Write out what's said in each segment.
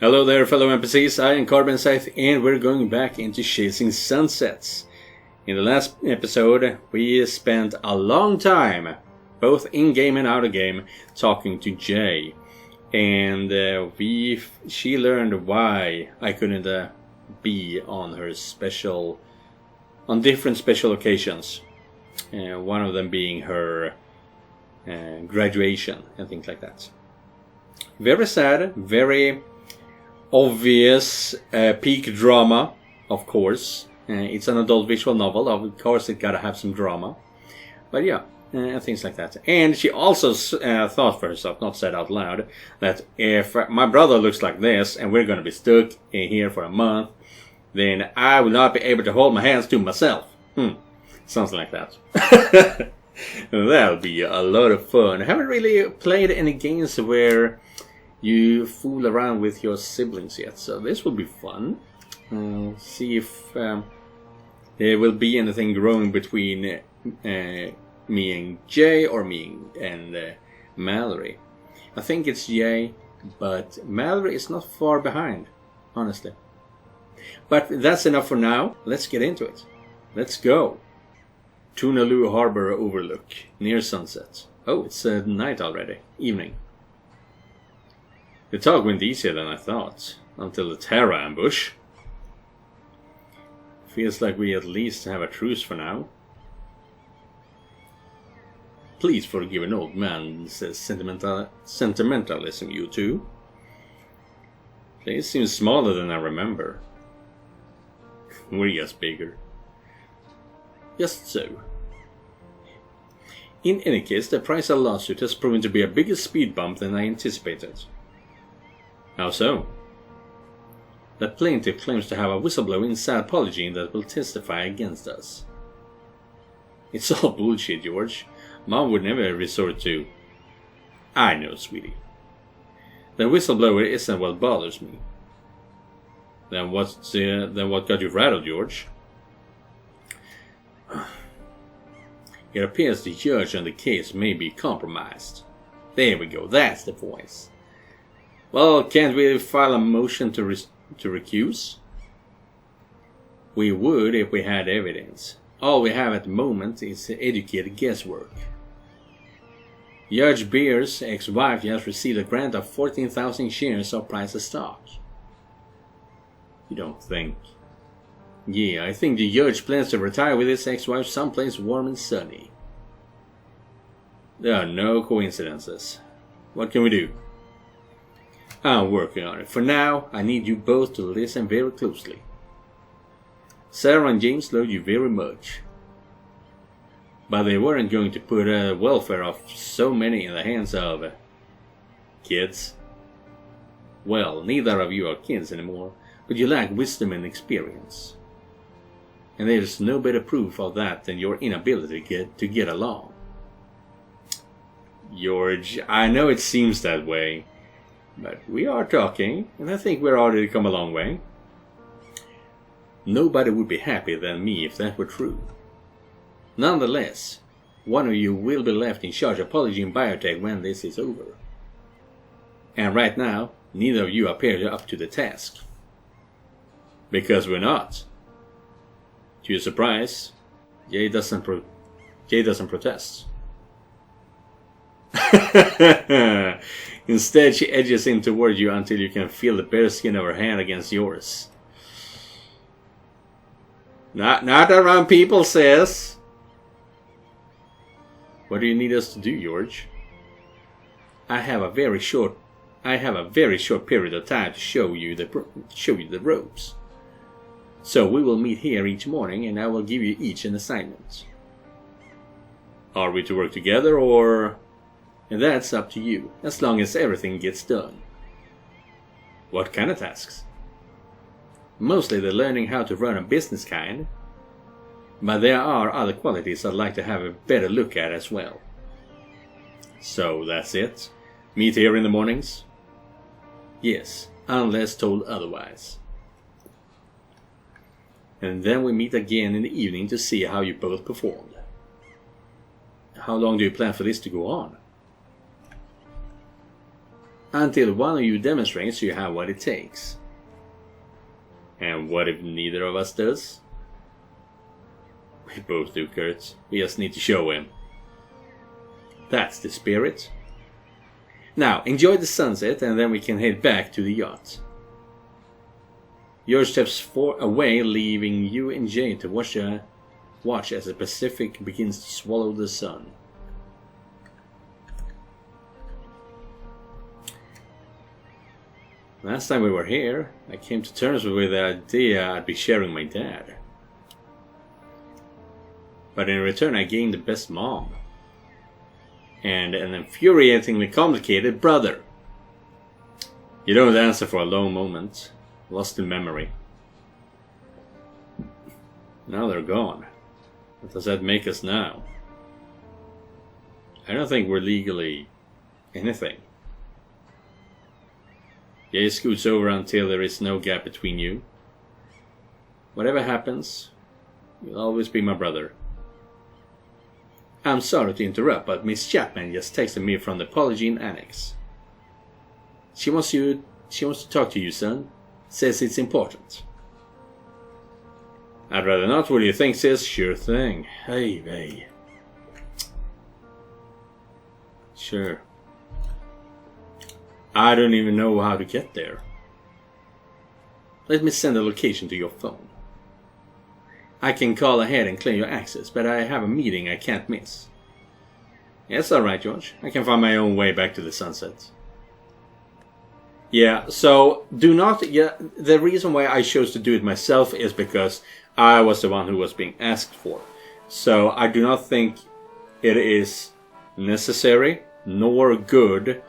Hello there, fellow NPCs. I am Carbon Scythe, and we're going back into Chasing Sunsets. In the last episode, we spent a long time, both in-game and out-of-game, talking to Jay. And she learned why I couldn't be on her on different special occasions. One of them being her graduation and things like that. Very sad, very obvious peak drama, of course. It's an adult visual novel, of course it gotta have some drama. But yeah, things like that. And she also thought for herself, not said out loud, that if my brother looks like this and we're gonna be stuck in here for a month, then I will not be able to hold my hands to myself. Something like that. That'll be a lot of fun. I haven't really played any games where you fool around with your siblings yet, so this will be fun. See if there will be anything growing between me and Jay or me and Mallory. I think it's Jay, but Mallory is not far behind, honestly. But that's enough for now. Let's get into it. Let's go. Tunaloo Harbor Overlook, near sunset. Oh, it's night already. Evening. The talk went easier than I thought, until the Terra ambush. Feels like we at least have a truce for now. Please forgive an old man's sentimentalism, you two. Place seems smaller than I remember. We're just bigger. Just so. In any case, the price of lawsuit has proven to be a bigger speed bump than I anticipated. How so? The plaintiff claims to have a whistleblower inside Apology that will testify against us. It's all bullshit, George. Mom would never resort to... I know, sweetie. The whistleblower isn't what bothers me. Then what got you rattled, George? It appears the judge on the case may be compromised. There we go, that's the voice. Well, can't we file a motion to recuse? We would if we had evidence. All we have at the moment is educated guesswork. Judge Beer's ex-wife just received a grant of 14,000 shares of Price's stock. You don't think? Yeah, I think the judge plans to retire with his ex-wife someplace warm and sunny. There are no coincidences. What can we do? I'm working on it. For now, I need you both to listen very closely. Sarah and James love you very much. But they weren't going to put the welfare of so many in the hands of... kids. Well, neither of you are kids anymore, but you lack wisdom and experience. And there's no better proof of that than your inability to get along. George, I know it seems that way, but we are talking, and I think we're already come a long way. Nobody would be happier than me if that were true. Nonetheless, one of you will be left in charge of Apology and Biotech when this is over. And right now, neither of you appear up to the task. Because we're not. To your surprise, Jay doesn't protest. Instead, she edges in toward you until you can feel the bare skin of her hand against yours. Not around people, sis. What do you need us to do, George? I have a very short period of time to show you the ropes. So we will meet here each morning, and I will give you each an assignment. Are we to work together, or... And that's up to you, as long as everything gets done. What kind of tasks? Mostly the learning how to run a business kind. But there are other qualities I'd like to have a better look at as well. So that's it? Meet here in the mornings? Yes, unless told otherwise. And then we meet again in the evening to see how you both performed. How long do you plan for this to go on? until one of you demonstrates you have what it takes. And what if neither of us does? We both do, Kurt. We just need to show him. That's the spirit. Now, enjoy the sunset and then we can head back to the yacht. George steps away, leaving you and Jay to watch as the Pacific begins to swallow the sun. Last time we were here, I came to terms with the idea I'd be sharing my dad. But in return I gained the best mom. And an infuriatingly complicated brother. You don't answer for a long moment. Lost in memory. Now they're gone. What does that make us now? I don't think we're legally anything. Jay scoots over until there is no gap between you. Whatever happens, you'll always be my brother. I'm sorry to interrupt, but Miss Chapman just texted me from the Polygene Annex. She wants to talk to you, son. Says it's important. I'd rather not. What do you think, sis? Sure thing. Hey. Sure. I don't even know how to get there. Let me send a location to your phone. I can call ahead and clear your access, but I have a meeting I can't miss. Yes, alright, George. I can find my own way back to the sunset. Yeah, so do not... Yeah, the reason why I chose to do it myself is because I was the one who was being asked for. So I do not think it is necessary nor good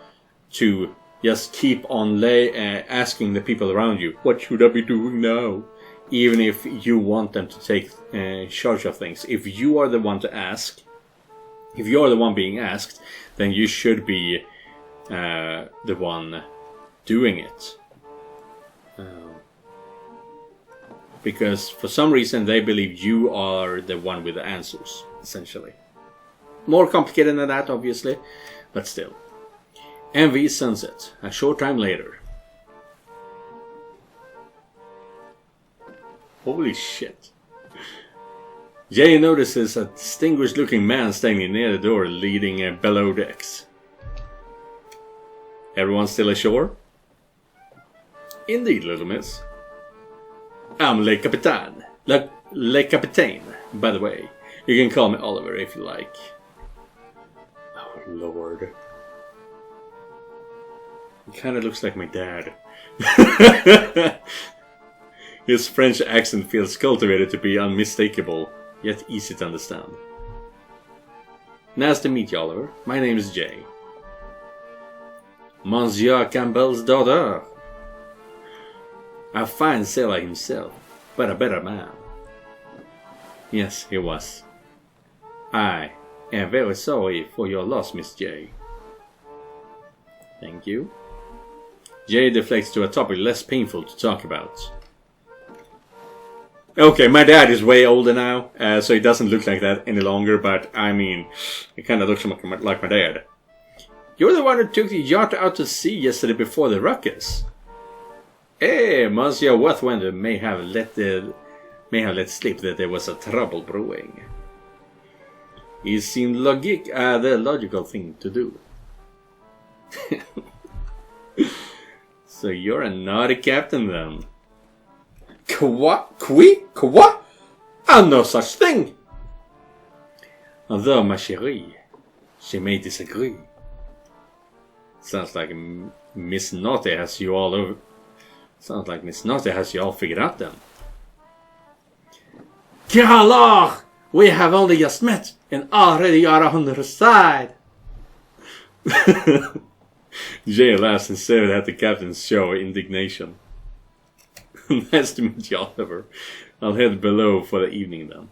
to just keep on asking the people around you, what should I be doing now? Even if you want them to take charge of things. If you are the one to ask, if you are the one being asked, then you should be the one doing it. Because for some reason they believe you are the one with the answers, essentially. More complicated than that, obviously, but still. MV sunset, a short time later. Holy shit. Jay notices a distinguished looking man standing near the door leading below decks. Everyone still ashore? Indeed, little miss. I'm Le Capitan. Le Capitaine, by the way. You can call me Oliver if you like. Oh, Lord. He kinda looks like my dad. His French accent feels cultivated to be unmistakable, yet easy to understand. Nice to meet you, Oliver. My name is Jay. Monsieur Campbell's daughter. A fine sailor himself, but a better man. Yes, he was. I am very sorry for your loss, Miss Jay. Thank you. Jay deflects to a topic less painful to talk about. Okay, my dad is way older now, so he doesn't look like that any longer, but I mean, he kind of looks like my dad. You're the one who took the yacht out to sea yesterday before the ruckus. Eh, Monsieur Wathwender may have let slip that there was a trouble brewing. It seemed the logical thing to do. So you're a naughty captain then. Quoi? No such thing! Although, ma chérie, she may disagree. Sounds like Miss Naughty has you all over. Sounds like Miss Naughty has you all figured out then. Que alors? We have only just met and already are on her side. Jay laughs and stared at the captain's show of indignation. Nice to meet you, Oliver. I'll head below for the evening then.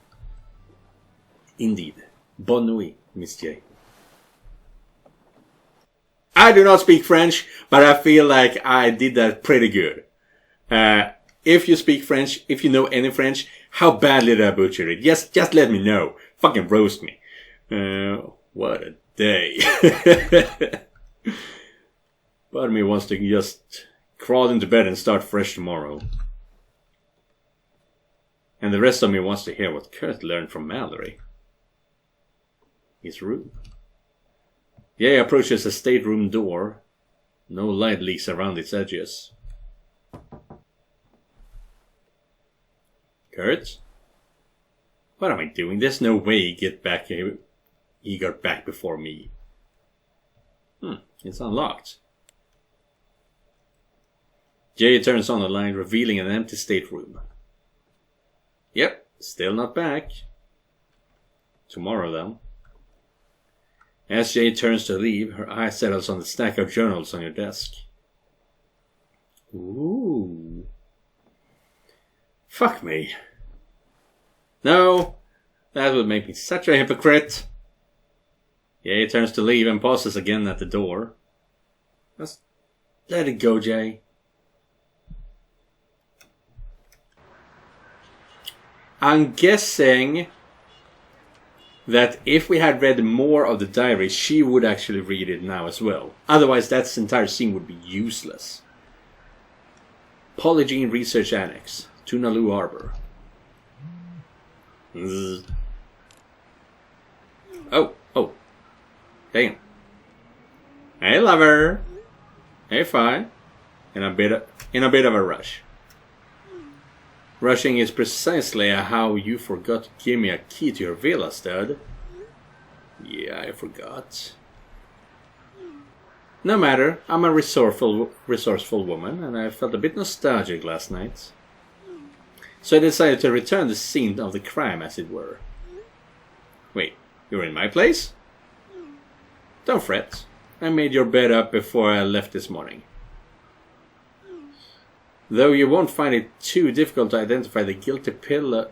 Indeed. Bonne nuit, Miss J. I do not speak French, but I feel like I did that pretty good. If you speak French, if you know any French, how badly did I butcher it? Just let me know. Fucking roast me. What a day. Part of me wants to just crawl into bed and start fresh tomorrow. And the rest of me wants to hear what Kurt learned from Mallory. His room. Jay approaches the stateroom door. No light leaks around its edges. Kurt? What am I doing? There's no way he got back before me. It's unlocked. Jay turns on the light, revealing an empty stateroom. Yep, still not back. Tomorrow, then. As Jay turns to leave, her eye settles on the stack of journals on your desk. Ooh. Fuck me. No, that would make me such a hypocrite. Jay turns to leave and pauses again at the door. Just let it go, Jay. I'm guessing that if we had read more of the diary, she would actually read it now as well. Otherwise, that entire scene would be useless. Polygene Research Annex, Tunalu Harbor. Oh. Damn. Hey, lover. Hey, fine. In a bit of a rush. Rushing is precisely how you forgot to give me a key to your villa, stud. Yeah, I forgot. No matter, I'm a resourceful woman, and I felt a bit nostalgic last night. So I decided to return the scene of the crime, as it were. Wait, you're in my place? Don't fret. I made your bed up before I left this morning. Though you won't find it too difficult to identify the guilty pillow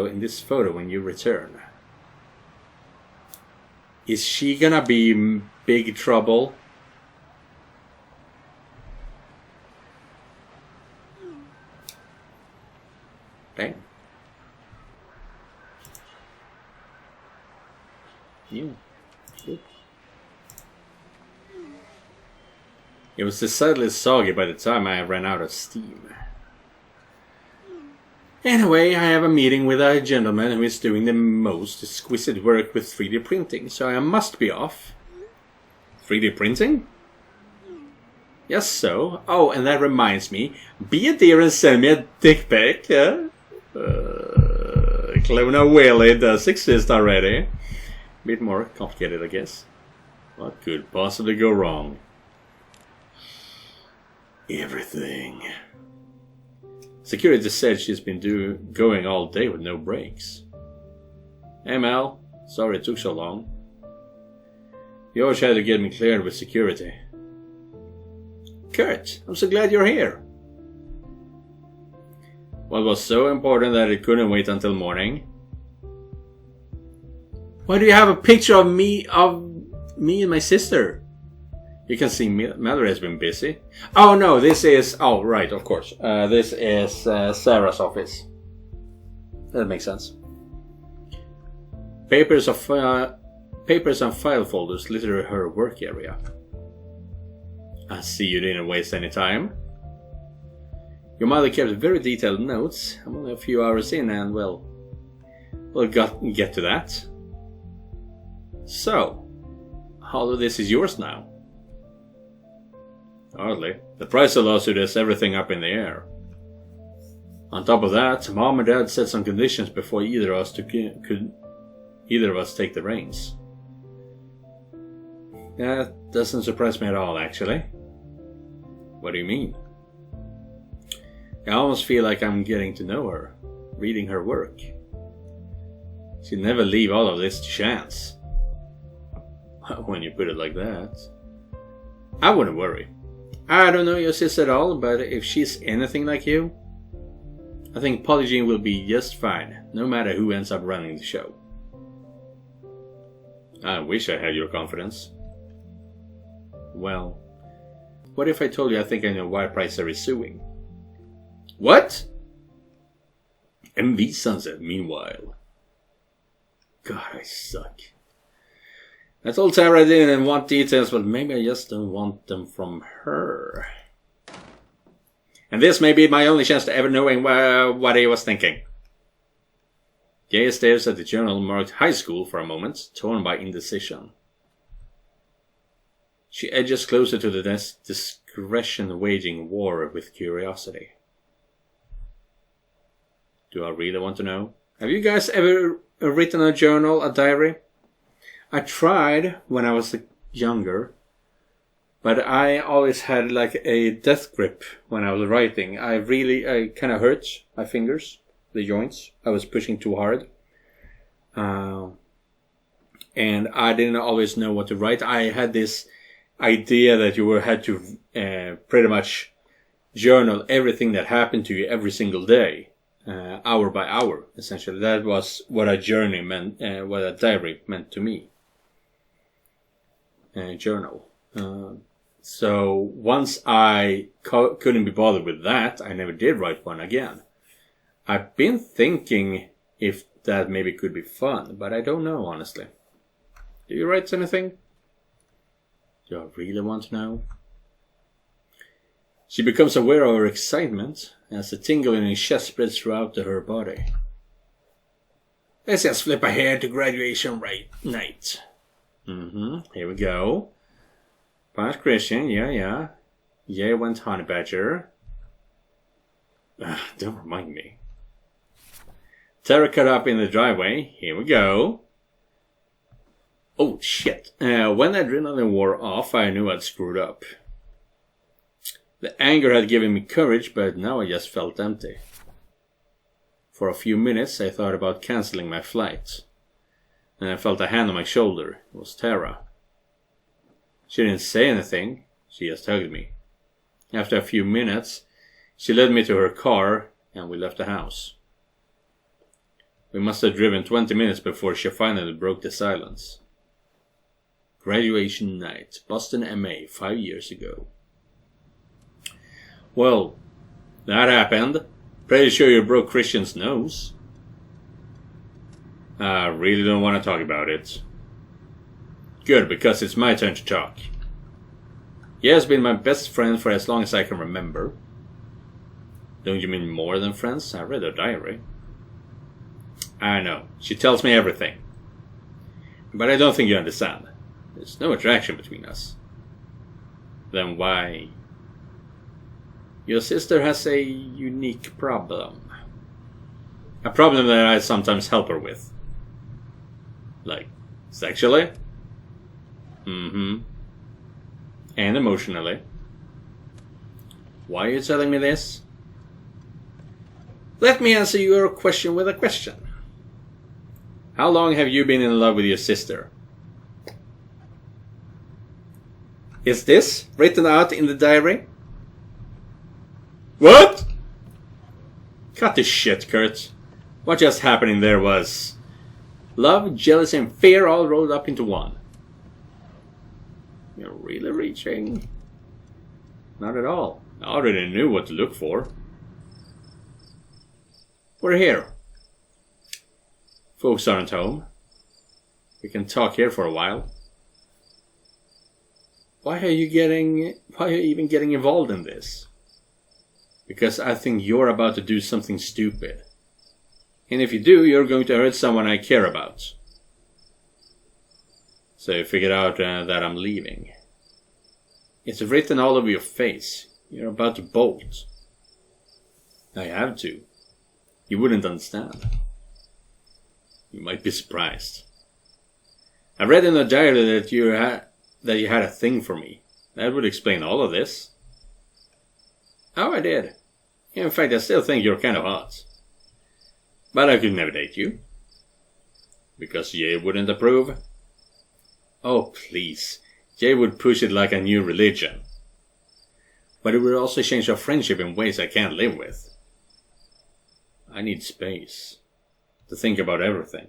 in this photo when you return. Is she gonna be in big trouble? Dang. Yeah. Good. It was decidedly soggy by the time I ran out of steam. Anyway, I have a meeting with a gentleman who is doing the most exquisite work with 3D printing, so I must be off. 3D printing? Yes, so. Oh, and that reminds me. Be a dear and send me a dick pic, yeah? Clona Willy does exist already. Bit more complicated, I guess. What could possibly go wrong? Everything. Security said she's been going all day with no breaks. Hey Mel, sorry it took so long. You always had to get me cleared with security. Kurt, I'm so glad you're here. What was so important that it couldn't wait until morning? Why do you have a picture of me and my sister? You can see Mallory has been busy. Oh no, this is... Oh, right, of course. This is Sarah's office. That makes sense. Papers and file folders litter her work area. I see you didn't waste any time. Your mother kept very detailed notes. I'm only a few hours in and, well, we'll get to that. So, all of this is yours now. Hardly. The price of the lawsuit is everything up in the air. On top of that, Mom and Dad set some conditions before either of us take the reins. That doesn't surprise me at all, actually. What do you mean? I almost feel like I'm getting to know her, reading her work. She'd never leave all of this to chance. When you put it like that. I wouldn't worry. I don't know your sister at all, but if she's anything like you, I think Polygene will be just fine, no matter who ends up running the show. I wish I had your confidence. Well, what if I told you I think I know why Pricer is suing? What? MV Sunset, meanwhile. God, I suck. I told Tara I didn't want details, but maybe I just don't want them from her. And this may be my only chance to ever knowing what he was thinking. Jay stares at the journal marked high school for a moment, torn by indecision. She edges closer to the desk, discretion waging war with curiosity. Do I really want to know? Have you guys ever written a journal, a diary? I tried when I was younger, but I always had like a death grip when I was writing. I kind of hurt my fingers, the joints. I was pushing too hard. And I didn't always know what to write. I had this idea that you had to pretty much journal everything that happened to you every single day, hour by hour, essentially. That was what a journey meant, what a diary meant to me. Journal. So once I couldn't be bothered with that, I never did write one again. I've been thinking if that maybe could be fun, but I don't know, honestly. Do you write anything? Do I really want to know? She becomes aware of her excitement as the tingle in her chest spreads throughout her body. Let's just flip ahead to graduation night. Here we go. Past Christian, yeah. Yeah, went Honey Badger. Don't remind me. Tara cut up in the driveway. Here we go. Oh, shit. When the adrenaline wore off, I knew I'd screwed up. The anger had given me courage, but now I just felt empty. For a few minutes, I thought about cancelling my flight. And I felt a hand on my shoulder. It was Tara. She didn't say anything. She just hugged me. After a few minutes, she led me to her car, and we left the house. We must have driven 20 minutes before she finally broke the silence. Graduation night, Boston, MA, 5 years ago. Well, that happened. Pretty sure you broke Christian's nose. I really don't want to talk about it. Good, because it's my turn to talk. He has been my best friend for as long as I can remember. Don't you mean more than friends? I read her diary. I know, she tells me everything. But I don't think you understand. There's no attraction between us. Then why? Your sister has a unique problem. A problem that I sometimes help her with. Like, sexually? And emotionally. Why are you telling me this? Let me answer your question with a question. How long have you been in love with your sister? Is this written out in the diary? What? Cut this shit, Kurt. What just happened in there was love, jealousy, and fear all rolled up into one. You're really reaching? Not at all. I already knew what to look for. We're here. Folks aren't home. We can talk here for a while. Why are you even getting involved in this? Because I think you're about to do something stupid. And if you do, you're going to hurt someone I care about. So you figured out that I'm leaving. It's written all over your face. You're about to bolt. I have to. You wouldn't understand. You might be surprised. I read in the diary that you had a thing for me. That would explain all of this. Oh, I did. In fact, I still think you're kind of hot. But I could never date you. Because Jay wouldn't approve. Oh, please. Jay would push it like a new religion. But it would also change our friendship in ways I can't live with. I need space to think about everything.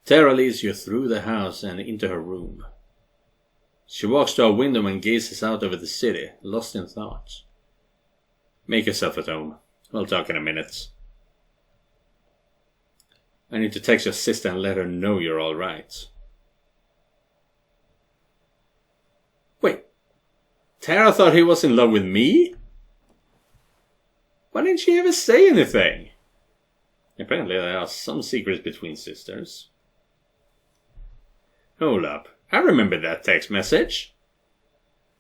Tara leads you through the house and into her room. She walks to a window and gazes out over the city, lost in thought. Make yourself at home. We'll talk in a minute. I need to text your sister and let her know you're alright. Wait, Tara thought he was in love with me? Why didn't she ever say anything? Apparently there are some secrets between sisters. Hold up, I remember that text message.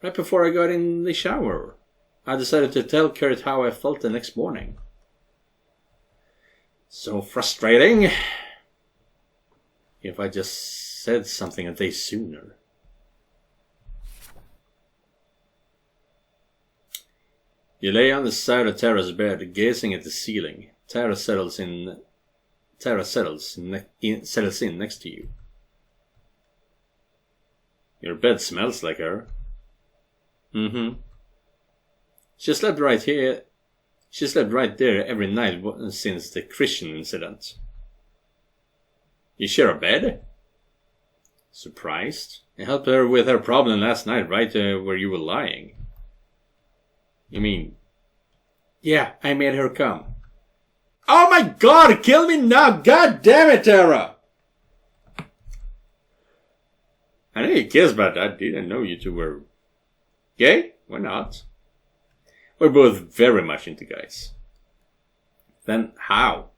Right before I got in the shower, I decided to tell Kurt how I felt the next morning. So frustrating. If I just said something a day sooner. You lay on the side of Tara's bed, gazing at the ceiling. Tara settles in next to you. Your bed smells like her. She slept right here. She slept right there every night since the Christian incident. You share a bed? Surprised? I helped her with her problem last night, right where you were lying. You mean... Yeah, I made her come. Oh my god, kill me now! God damn it, Tara! I know you kissed, but I didn't know you two were... gay? Why not? We're both very much into guys. Then how?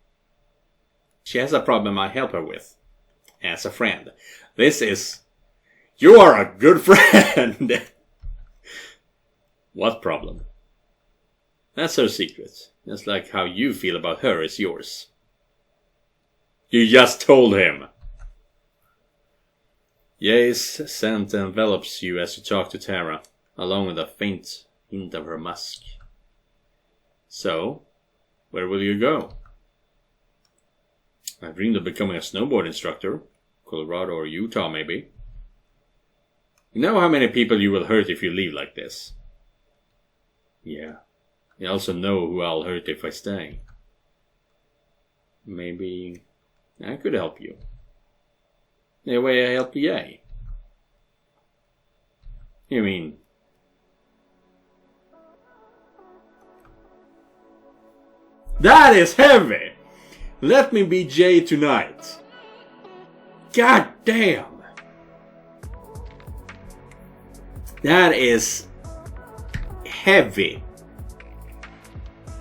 She has a problem I help her with. As a friend. This is... You are a good friend! What problem? That's her secret. Just like how you feel about her is yours. You just told him! Jay's scent envelops you as you talk to Tara, along with a faint hint of her musk. So, where will you go? I dreamed of becoming a snowboard instructor. Colorado or Utah, maybe. You know how many people you will hurt if you leave like this? Yeah. You also know who I'll hurt if I stay. Maybe I could help you. The way I helped Jay. You mean... That is heavy! Let me be Jay tonight. God damn! That is heavy.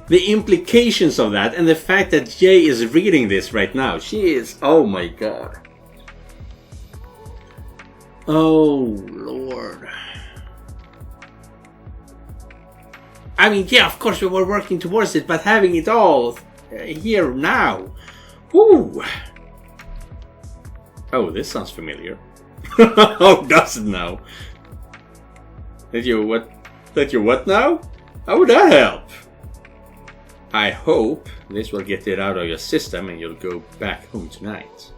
The implications of that and the fact that Jay is reading this right now. She is... Oh my god. Oh Lord. I mean, yeah, of course we were working towards it, but having it all here now. Woo! Oh, this sounds familiar. Oh, does it now? That you what now? How would that help? I hope this will get it out of your system and you'll go back home tonight.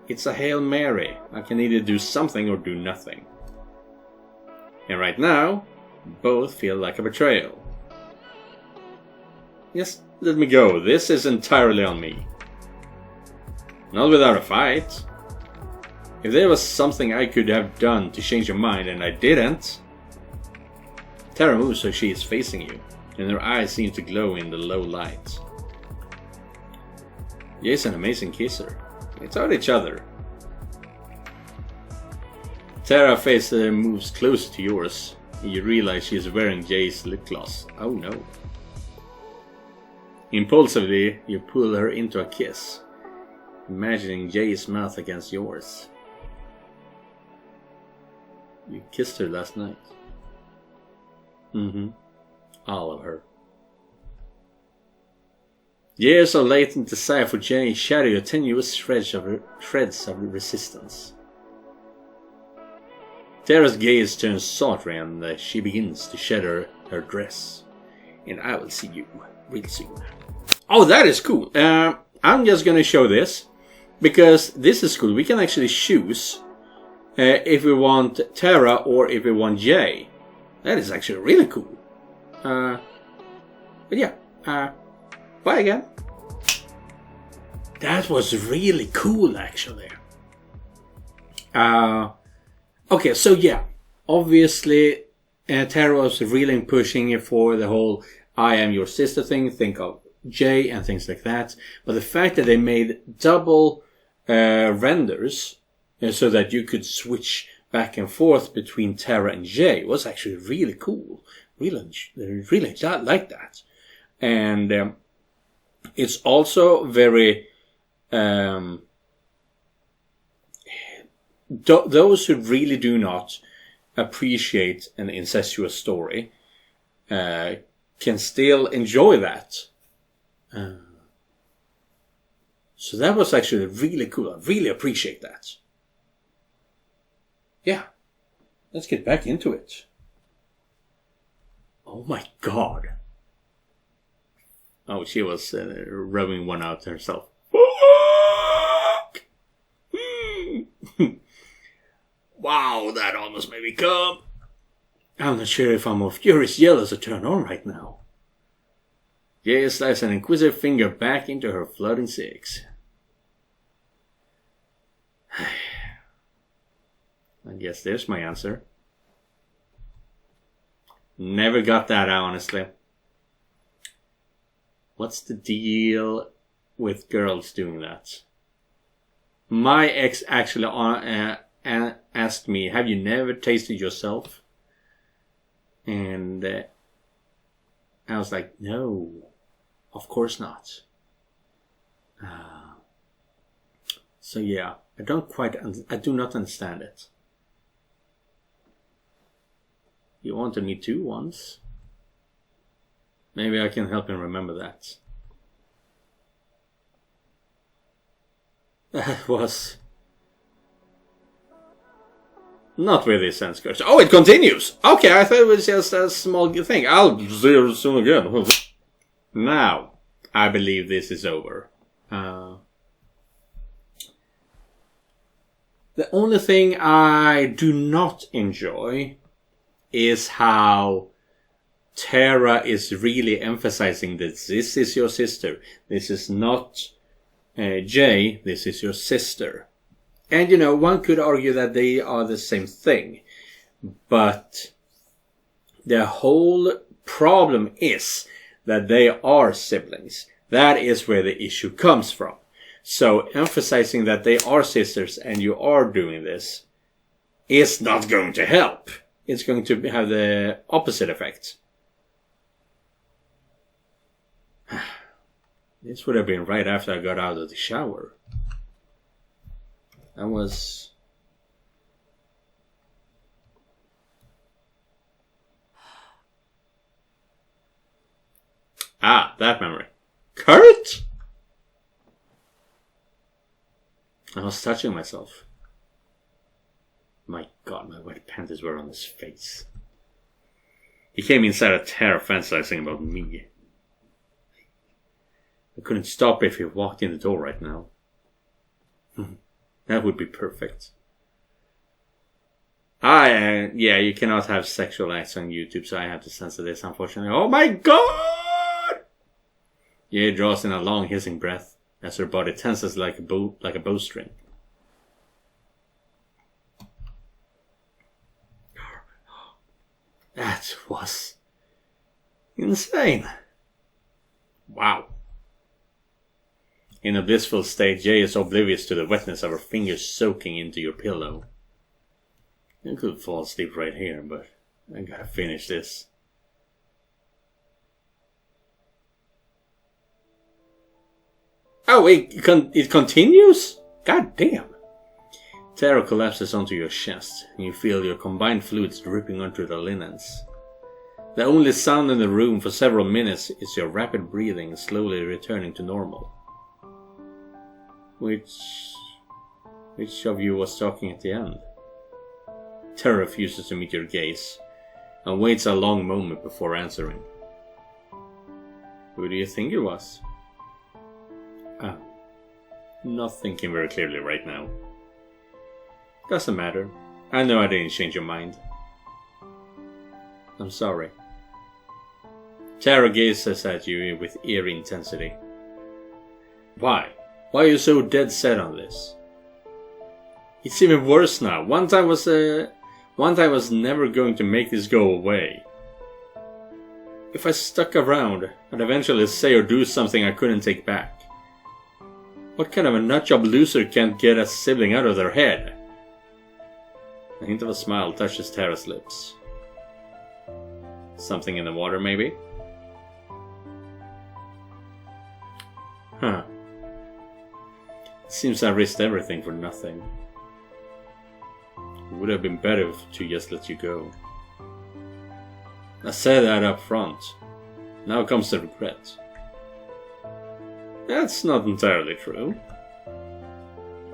It's a Hail Mary. I can either do something or do nothing. And right now, both feel like a betrayal. Just let me go. This is entirely on me. Not without a fight. If there was something I could have done to change your mind and I didn't... Tara moves so she is facing you, and her eyes seem to glow in the low light. Jay's an amazing kisser. It's at each other. Tara's face moves closer to yours. You realize she is wearing Jay's lip gloss. Oh no. Impulsively, you pull her into a kiss, imagining Jay's mouth against yours. You kissed her last night. All of her. Years of latent desire for Jay shatter your tenuous shreds of resistance. Tara's gaze turns sultry and she begins to shed her dress. And I will see you real soon. Oh, that is cool. I'm just gonna show this because this is cool. We can actually choose if we want Tara or if we want Jay. That is actually really cool. But yeah, bye again. That was really cool, actually. Okay, so yeah, obviously Tara was really pushing for the whole I am your sister thing. Think of Jay and things like that. But the fact that they made double renders so that you could switch back and forth between Terra and Jay was actually really cool. Really like that. And it's also very... those who really do not appreciate an incestuous story can still enjoy that. So that was actually really cool. I really appreciate that. Yeah. Let's get back into it. Oh my god. Oh, she was rubbing one out herself. Wow, that almost made me come. I'm not sure if I'm of furious yell as a turn on right now. Jay slides an inquisitive finger back into her floating six. I guess there's my answer. Never got that, honestly. What's the deal with girls doing that? My ex actually asked me, have you never tasted yourself? And I was like, no, of course not. So yeah, I do not understand it. You wanted me to once. Maybe I can help him remember that. That was not really sense curse. Oh, it continues! Okay, I thought it was just a small thing. I'll see you soon again. Now, I believe this is over. The only thing I do not enjoy is how Terra is really emphasizing that this is your sister. This is not Jay, this is your sister. And you know, one could argue that they are the same thing. But the whole problem is that they are siblings. That is where the issue comes from. So emphasizing that they are sisters and you are doing this is not going to help. It's going to have the opposite effect. This would have been right after I got out of the shower. That was... Ah, that memory. Kurt? I was touching myself. My god, my wet panties were on his face. He came inside a terror fantasizing about me. I couldn't stop if he walked in the door right now. That would be perfect. Yeah, you cannot have sexual acts on YouTube, so I have to censor this, unfortunately. Oh my god! Ye draws in a long hissing breath as her body tenses like a bowstring. That was insane. Wow. In a blissful state, Jay is oblivious to the wetness of her fingers soaking into your pillow. I could fall asleep right here, but I gotta finish this. Oh, it continues? God damn. Terror collapses onto your chest, and you feel your combined fluids dripping onto the linens. The only sound in the room for several minutes is your rapid breathing slowly returning to normal. Which of you was talking at the end? Terror refuses to meet your gaze, and waits a long moment before answering. Who do you think it was? Not thinking very clearly right now. Doesn't matter. I know I didn't change your mind. I'm sorry. Terror gazes at you with eerie intensity. Why? Why are you so dead set on this? It's even worse now. One time was never going to make this go away. if I stuck around, I'd eventually say or do something I couldn't take back. What kind of a nutjob loser can't get a sibling out of their head? A hint of a smile touches Tara's lips. Something in the water, maybe? Huh. It seems I risked everything for nothing. It would have been better to just let you go. I said that up front. Now comes the regret. That's not entirely true.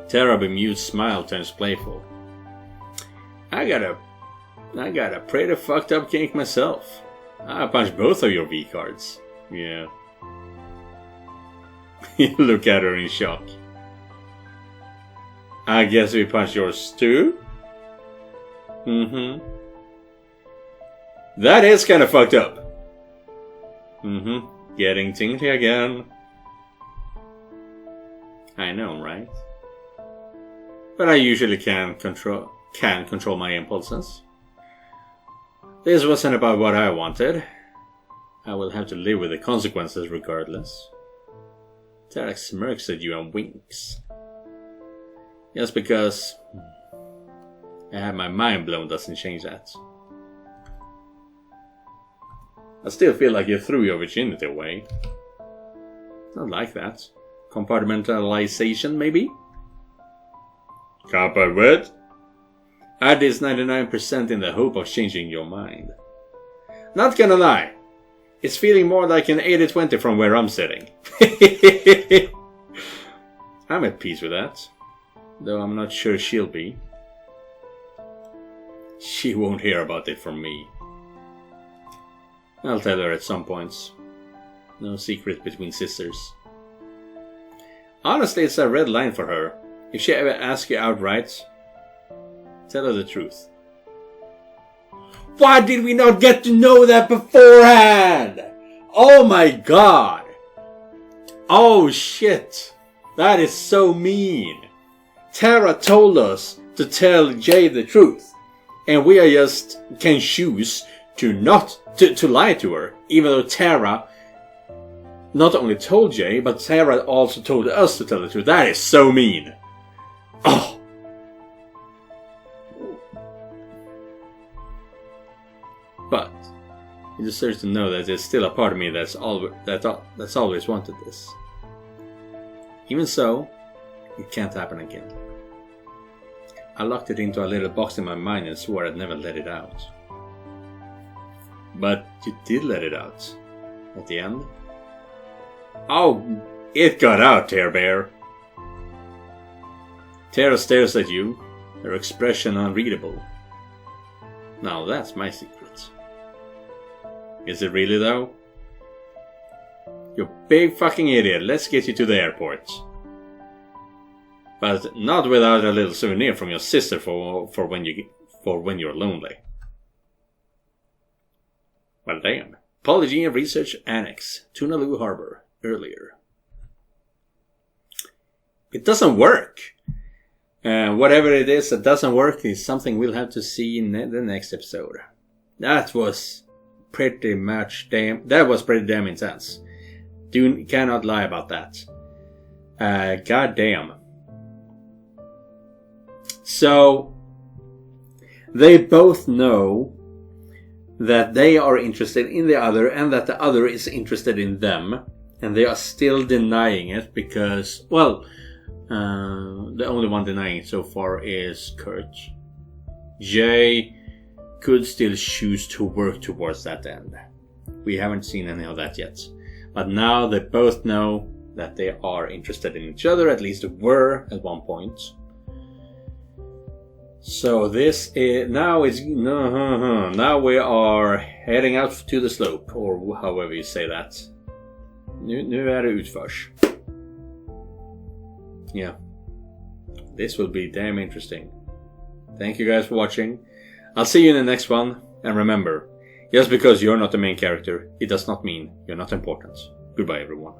Tara bemused smile turns playful. I got a pretty fucked up kink myself. I punched both of your V cards. Yeah. You look at her in shock. I guess we punched yours too? Mm-hmm. That is kind of fucked up. Mm-hmm. Getting tinky again. I know, right? But I usually can control my impulses. This wasn't about what I wanted. I will have to live with the consequences regardless. Tarek smirks at you and winks. Just because I have my mind blown doesn't change that. I still feel like you threw your virginity away. Not like that. Compartmentalization, maybe? Copper what? Add this 99% in the hope of changing your mind. Not gonna lie. It's feeling more like an 80-20 from where I'm sitting. I'm at peace with that. Though I'm not sure she'll be. She won't hear about it from me. I'll tell her at some points. No secret between sisters. Honestly, it's a red line for her. If she ever asks you outright, tell her the truth. Why did we not get to know that beforehand? Oh my god. Oh shit. That is so mean. Tara told us to tell Jay the truth. And we just can choose to not to lie to her. Even though Tara not only told Jay, but Tara also told us to tell the truth. That is so mean. Oh. But you deserve to know that there's still a part of me that's always wanted this. Even so, it can't happen again. I locked it into a little box in my mind and swore I'd never let it out. But you did let it out. At the end. Oh, it got out, Tear Bear. Tara stares at you, her expression unreadable. Now that's my secret. Is it really though? You big fucking idiot, let's get you to the airport. But not without a little souvenir from your sister for when you're lonely. Well damn. Apology and Research Annex, Tunaloo Harbor, earlier. It doesn't work. Whatever it is that doesn't work is something we'll have to see in the next episode. That was pretty damn intense. Cannot lie about that. God damn. So, they both know that they are interested in the other and that the other is interested in them. And they are still denying it because, well, the only one denying it so far is Kurt. Jay could still choose to work towards that end. We haven't seen any of that yet. But now they both know that they are interested in each other, at least were at one point. So this is now we are heading out to the slope, or however you say that. Nu är det utförs. Yeah. This will be damn interesting. Thank you guys for watching. I'll see you in the next one. And remember, just because you're not the main character, it does not mean you're not important. Goodbye everyone.